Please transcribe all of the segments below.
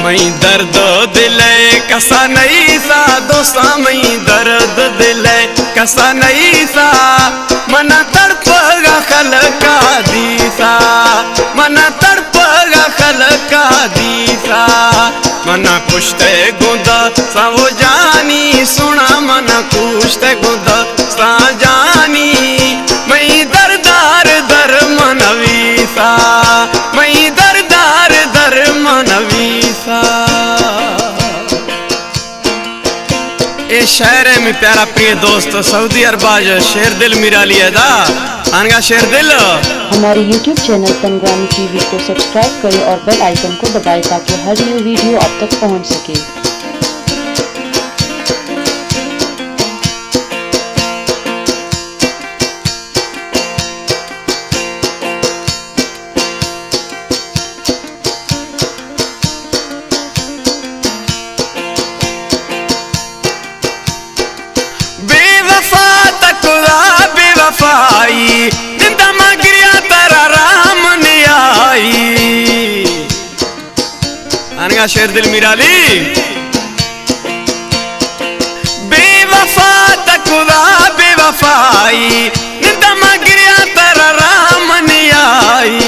मई दर्द दिल कसा नहीं सा दोस्ता, मई दर्द दिल कसा नहीं सा, मना तड़पगा खल का दीसा, मना तड़पगा खल का दीसा, मना कुश्ते गुदा सा वो जानी सुना, मना कुश्ते गुदा सा जानी, मई दरदार दर मनवीसा, मई दरदार दर मनवीसा। ए शहर में प्यारा प्रिय दोस्त सऊदी अरबाज शेर दिल मिराली अदा आनगा शेर दिल। हमारे YouTube चैनल तनगानी टीवी को सब्सक्राइब करें और बेल आइकन को दबाएं ताकि हर न्यू वीडियो आप तक पहुंच सके। जिंदा मगरिया तारा राम ने आई आनगा शेर दिल मिराली। बेवफा तकुदा बेवफाई जिंदा मगरिया तारा राम ने आई,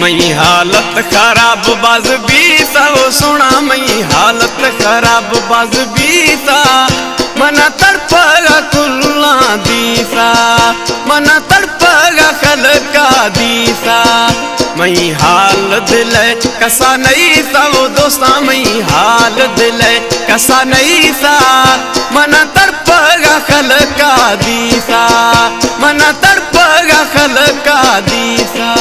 मई हालत खराब बाज बीसा वो सुना, मई हालत खराब बाज बीसा, मना तड़पगा कुल्ला दीसा, मना तड़पगा खल का दीसा, मई हाल दिल कसा नहीं सा वो दोस्ता, मई हाल दिल कसा नहीं सा, मना तड़पगा खल का दीसा, मना तड़पगा खल का दीसा।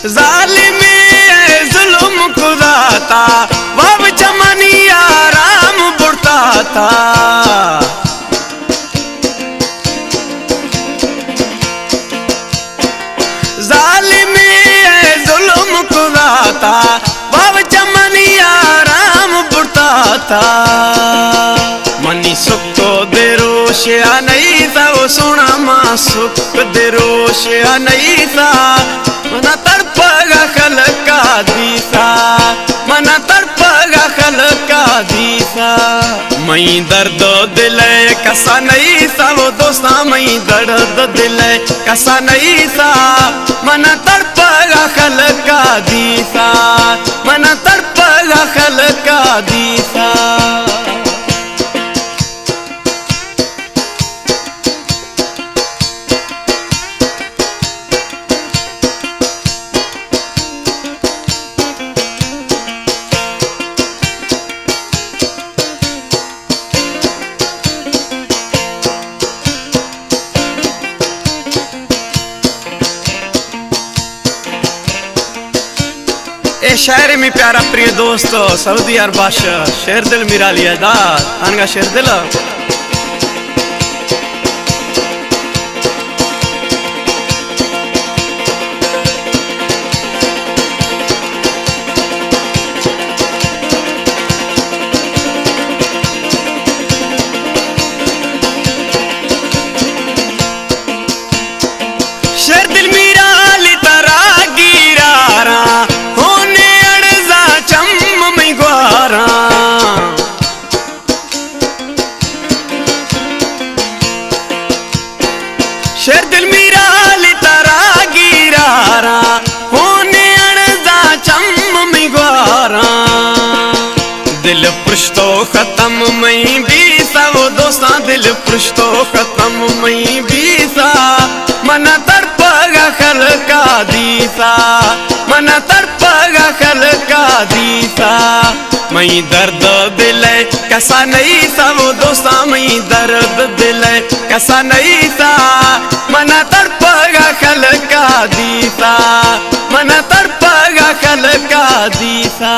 ज़ालिमी जुल्म खुदाता वब चमनिया राम बुड़ताता, ज़ालिमी जुल्म खुदाता वब चमनिया राम बुड़ताता, मनी सुख दे रोशिया नहीं था वो सुना, माँ सुख दे रोशिया नहीं था, मना तड़पगा खल का दीसा, मना तड़पगा खल का दीसा, मई दर्द दिल कसा नहीं सा वो दोस्ता, मई दर्द दिल कसा नहीं सा, मना तड़पगा खल का दीसा, मना तड़पगा खल का दीसा। ए शहर में प्यारा प्रिय दोस्त सऊदी अरबाज शेर दिल मिराली अदा आनगा शेर दिल। शेर दिल मिराली तारा गिरारा शेर दिल मिराली तारा गिरारा होने अणजा चम मिगवारा, दिल पुश्तो खत्म मई बीसा वो दोस्ता, दिल पुश्तो खत्म मई बीसा, मना तड़पा दीसा मन तड़पगा खल का दीसा मई दर्द दिल कैसा नहीं सा वो दोस्ता मई दर्द दिल कैसा नहीं सा मन तड़पगा खल का दीसा मन तड़पगा खल का दीसा।